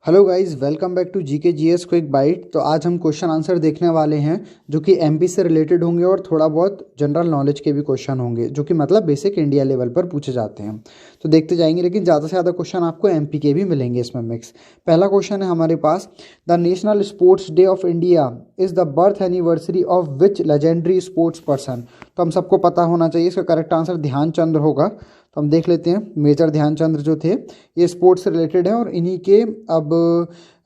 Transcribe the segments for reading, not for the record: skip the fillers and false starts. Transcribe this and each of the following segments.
Hello guys, welcome back to GK GS quick bite. तो आज हम क्वेश्चन आंसर देखने वाले हैं जो कि एमपी से रिलेटेड होंगे और थोड़ा बहुत जनरल नॉलेज के भी क्वेश्चन होंगे जो कि मतलब बेसिक इंडिया लेवल पर पूछे जाते हैं। तो देखते जाएंगे, लेकिन ज़्यादा से ज़्यादा क्वेश्चन आपको एमपी के भी मिलेंगे इसमें मिक्स। पहला क्वेश्चन है हमारे पास, the national sports day of India is the birth anniversary of which legendary sports person. तो हम सबको पता होना चाहिए, इसका करेक्ट आंसर ध्यानचंद्र होगा। तो हम देख लेते हैं, मेजर ध्यानचंद्र जो थे ये स्पोर्ट्स से रिलेटेड है और इन्हीं के अब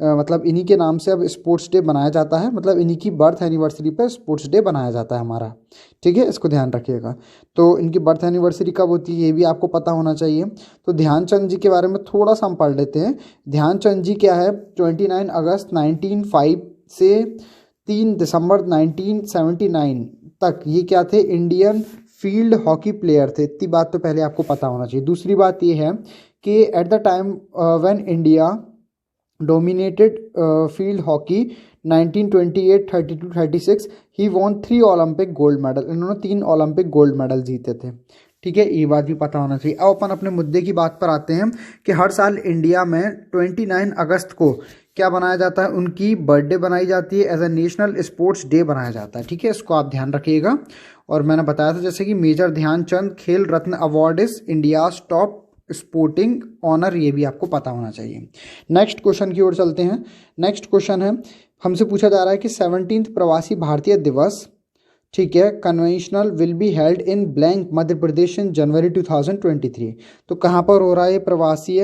मतलब इन्हीं के नाम से अब स्पोर्ट्स डे बनाया जाता है, मतलब इन्हीं की बर्थ एनिवर्सरी पर स्पोर्ट्स डे बनाया जाता है हमारा। ठीक है, इसको ध्यान रखिएगा। तो इनकी बर्थ एनिवर्सरी कब होती है ये भी आपको पता होना चाहिए। तो ध्यानचंद जी के बारे में थोड़ा सा हम पढ़ लेते हैं। ध्यानचंद जी क्या है, 29 अगस्त 1905 से 3 दिसंबर 1979 तक ये क्या थे, इंडियन फील्ड हॉकी प्लेयर थे। इतनी बात तो पहले आपको पता होना चाहिए। दूसरी बात ये है कि at the time when India dominated field hockey 1928, 32, 36 ही वॉन 3 ओलंपिक गोल्ड मेडल। इन्होंने 3 ओलंपिक गोल्ड मेडल जीते थे। ठीक है, ये बात भी पता होना चाहिए। अब अपन अपने मुद्दे की बात पर आते हैं कि हर साल इंडिया में 29 अगस्त को क्या बनाया जाता है, उनकी बर्थडे बनाई जाती है, as a national sports day बनाया जाता है। ठीक है, इसको आप ध्यान रखिएगा। और मैंने बताया था जैसे कि major Dhyan Chand Khel Ratna award is India's top sporting honour, ये भी आपको पता होना चाहिए। नेक्स्ट क्वेश्चन की ओर चलते हैं। नेक्स्ट क्वेश्चन है, हमसे पूछा जा रहा है कि 17th प्रवासी भारतीय दिवस, ठीक है, conventional will be held in blank Madhya Pradesh in January 2023। तो कहाँ पर हो रहा है ये प्रवासी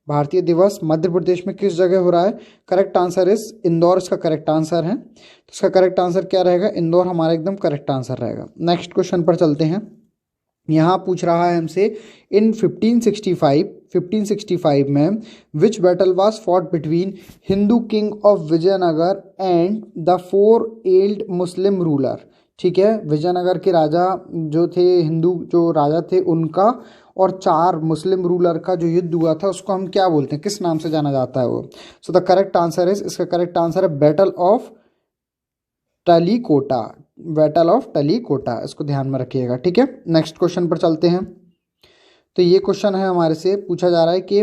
भारतीय दिवस, मध्य प्रदेश में किस जगह हो रहा है? करेक्ट आंसर इस इंदौर, इसका करेक्ट आंसर है। तो इसका करेक्ट आंसर क्या रहेगा? इंदौर हमारा एकदम करेक्ट आंसर रहेगा। नेक्स्ट क्वेश्चन पर चलते हैं। यहाँ पूछ रहा है हमसे, इन 1565 में which battle was fought between Hindu king of Vijayanagar and the 4 allied Muslim ruler. ठीक है, विजयनगर के राजा जो थे, हिंदू जो राजा थे उनका और 4 मुस्लिम रूलर का जो युद्ध हुआ था उसको हम क्या बोलते हैं, किस नाम से जाना जाता है वो? सो द करेक्ट आंसर इज, इसका करेक्ट आंसर है बैटल ऑफ टलीकोटा। बैटल ऑफ टलीकोटा, इसको ध्यान में रखिएगा। ठीक है, नेक्स्ट क्वेश्चन पर चलते हैं। तो ये क्वेश्चन है हमारे से पूछा जा रहा है कि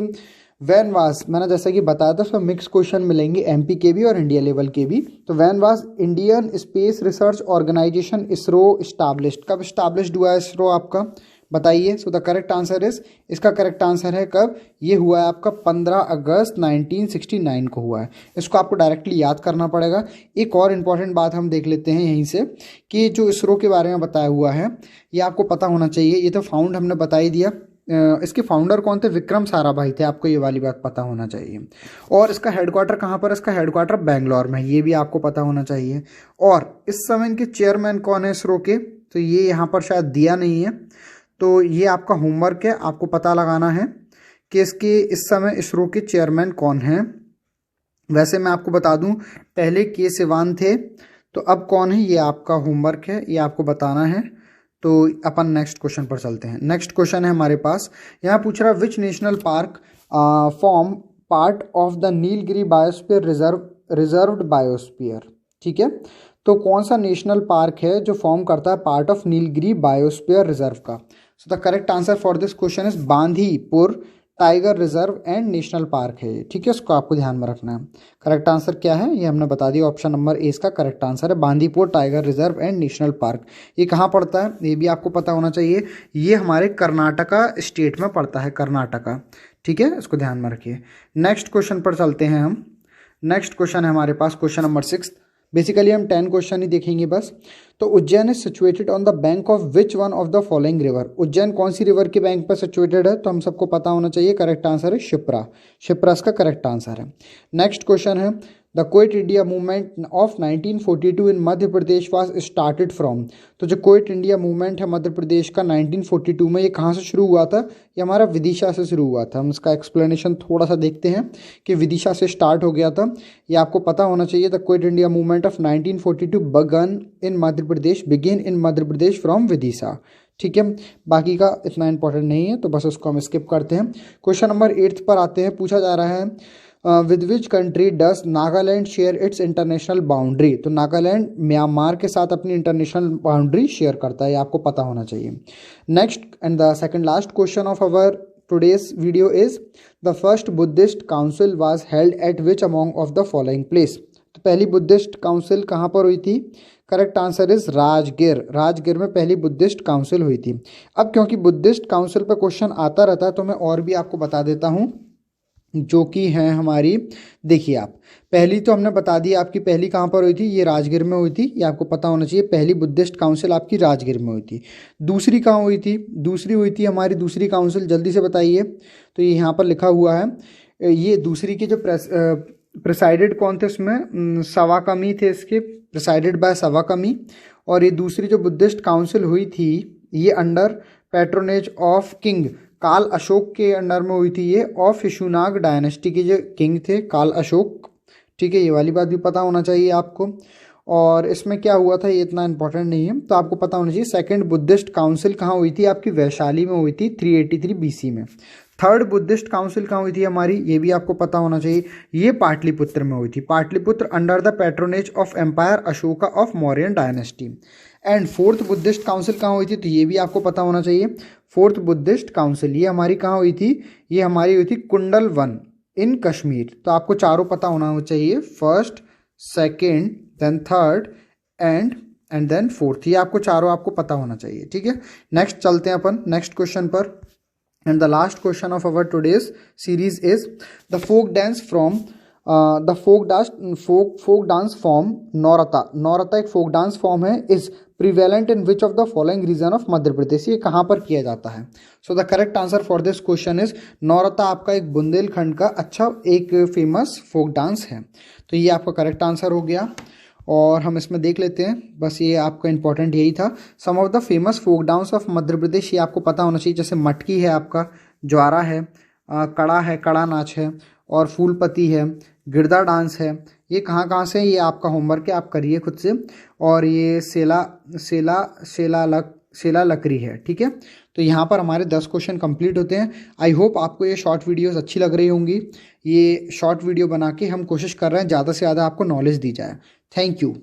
वैन वास, मैंने जैसा कि बताया था उसमें मिक्स क्वेश्चन मिलेंगे एमपी के भी और इंडिया लेवल के भी। तो when was Indian Space Research Organisation ISRO established, कब स्टैब्लिश्ड हुआ है इसरो आपका, बताइए। So the correct answer is, इसका करेक्ट आंसर है कब, ये हुआ है आपका 15 अगस्त 1969 को हुआ है। इसको आपको डायरेक्टली याद करना पड़ेगा। एक और इम्पॉर्टेंट बात हम देख लेते हैं यहीं से कि जो इसरो के बारे में बताया हुआ है ये आपको पता होना चाहिए। ये तो फाउंड हमने बता ही दिया। इसके फाउंडर कौन थे? विक्रम साराभाई थे, आपको ये वाली बात पता होना चाहिए। और इसका हेडक्वार्टर कहाँ पर? इसका हेडक्वार्टर बेंगलोर में, ये भी आपको पता होना चाहिए। और इस समय इनके चेयरमैन कौन है इसरो के? तो ये यहाँ पर शायद दिया नहीं है, तो ये आपका होमवर्क है, आपको पता लगाना है कि इसके इस समय इसरो के चेयरमैन कौन हैं। वैसे मैं आपको बता दूं, पहले के सिवान थे, तो अब कौन है ये आपका होमवर्क है, ये आपको बताना है। तो अपन नेक्स्ट क्वेश्चन पर चलते हैं। नेक्स्ट क्वेश्चन है हमारे पास, यहाँ पूछ रहा है which national park form part of the Nilgiri biosphere reserved biosphere. ठीक है, तो कौन सा नेशनल पार्क है जो फॉर्म करता है part of Nilgiri biosphere reserve का? So the correct answer for this question is Bandipur tiger reserve and national park है। ठीक है, इसको आपको ध्यान में रखना है। करेक्ट आंसर क्या है ये हमने बता दिया, ऑप्शन नंबर ए इसका करेक्ट आंसर है, Bandipur tiger reserve and national park. ये कहाँ पड़ता है ये भी आपको पता होना चाहिए। ये हमारे कर्नाटका स्टेट में पड़ता है, कर्नाटका। ठीक है, इसको ध्यान में रखिए। नेक्स्ट क्वेश्चन पर चलते हैं हम। नेक्स्ट क्वेश्चन है हमारे पास क्वेश्चन नंबर 6। बेसिकली हम 10 क्वेश्चन ही देखेंगे बस। तो Ujjain is situated on the bank of which one of the following river. Ujjain कौन सी रिवर के बैंक पर सिचुएटेड है? तो हम सबको पता होना चाहिए, करेक्ट आंसर है शिप्रा। शिप्रा इसका करेक्ट आंसर है। नेक्स्ट क्वेश्चन है, the Quit India movement of 1942 in Madhya Pradesh was started from. तो जो क्विट इंडिया मूवमेंट है मध्य प्रदेश का 1942 में, ये कहाँ से शुरू हुआ था? ये हमारा विदिशा से शुरू हुआ था। हम इसका एक्सप्लेनेशन थोड़ा सा देखते हैं कि विदिशा से स्टार्ट हो गया था, ये आपको पता होना चाहिए। The Quit India movement of 1942 began in Madhya Pradesh from Vidisha. ठीक है, बाकी का इतना इंपॉर्टेंट नहीं है, तो बस उसको हम स्किप करते हैं। क्वेश्चन नंबर 8 पर आते हैं। पूछा जा रहा है with which country does Nagaland share its international boundary. तो नागालैंड म्यांमार के साथ अपनी इंटरनेशनल बाउंड्री शेयर करता है, आपको पता होना चाहिए। Next and the second last question of our today's video is the first Buddhist council was held at which among of the following place। तो पहली बुद्धिस्ट काउंसिल कहाँ पर हुई थी? Correct answer is Rajgir. Rajgir में पहली बुद्धिस्ट काउंसिल हुई थी। अब क्योंकि बुद्धिस्ट काउंसिल पर क्वेश्चन आता रहता है तो मैं और भी आपको बता देता हूँ जो कि है हमारी, देखिए आप, पहली तो हमने बता दी आपकी, पहली कहाँ पर हुई थी? ये राजगिर में हुई थी, ये आपको पता होना चाहिए। पहली बुद्धिस्ट काउंसिल आपकी राजगिर में हुई थी। दूसरी कहाँ हुई थी? दूसरी हुई थी हमारी, दूसरी काउंसिल जल्दी से बताइए। तो ये यहाँ पर लिखा हुआ है, ये दूसरी के जो प्रेसाइडेड कौन थे उसमें? सवाकमी थे इसके, प्रेसाइडेड बाय सवाकमी। और ये दूसरी जो बुद्धिस्ट काउंसिल हुई थी ये अंडर पैट्रोनेज ऑफ किंग काल अशोक के अंडर में हुई थी ये, ऑफ शिशुनाग डायनेस्टी के जो किंग थे काल अशोक। ठीक है, ये वाली बात भी पता होना चाहिए आपको। और इसमें क्या हुआ था ये इतना इंपॉर्टेंट नहीं है, तो आपको पता होना चाहिए सेकंड बुद्धिस्ट काउंसिल कहाँ हुई थी? आपकी वैशाली में हुई थी 383 BC में। थर्ड बुद्धिस्ट काउंसिल कहाँ हुई थी हमारी? ये भी आपको पता होना चाहिए, ये पाटलिपुत्र में हुई थी। Pataliputra under the patronage of empire Ashoka of Mauryan dynasty. And fourth Buddhist council कहाँ हुई थी? तो ये भी आपको पता होना चाहिए। फोर्थ बुद्धिस्ट काउंसिल ये हमारी कहाँ हुई थी? ये हमारी हुई थी कुंडलवन इन कश्मीर। तो आपको चारों पता होना चाहिए, first, second, then third and then fourth. ये आपको चारों आपको पता होना चाहिए। ठीक है, नेक्स्ट चलते हैं अपन नेक्स्ट क्वेश्चन पर। And the last question of our today's series is the folk dance from folk dance form नौरता। नौरता एक folk dance form है, is prevalent in which of the following region of मध्य प्रदेश। ये कहाँ पर किया जाता है? So the correct answer for this question is नौरता आपका एक बुंदेलखंड का अच्छा एक फेमस folk डांस है। तो ये आपका करेक्ट आंसर हो गया। और हम इसमें देख लेते हैं, बस ये आपका इंपॉर्टेंट यही था। Some of the famous folk dance of Madhya Pradesh, ये आपको पता होना चाहिए। जैसे मटकी है आपका, ज्वारा है, कड़ा है, कड़ा नाच है, और फूलपति है, गिरदा डांस है। ये कहाँ कहाँ से? ये आपका होमवर्क है, आप करिए खुद से। और ये सेला लकड़ी है। ठीक है, तो यहाँ पर हमारे 10 क्वेश्चन कंप्लीट होते हैं। आई होप आपको ये शॉर्ट वीडियोस अच्छी लग रही होंगी। ये शॉर्ट वीडियो बना के हम कोशिश कर रहे हैं ज़्यादा से ज़्यादा आपको नॉलेज दी जाए। Thank you.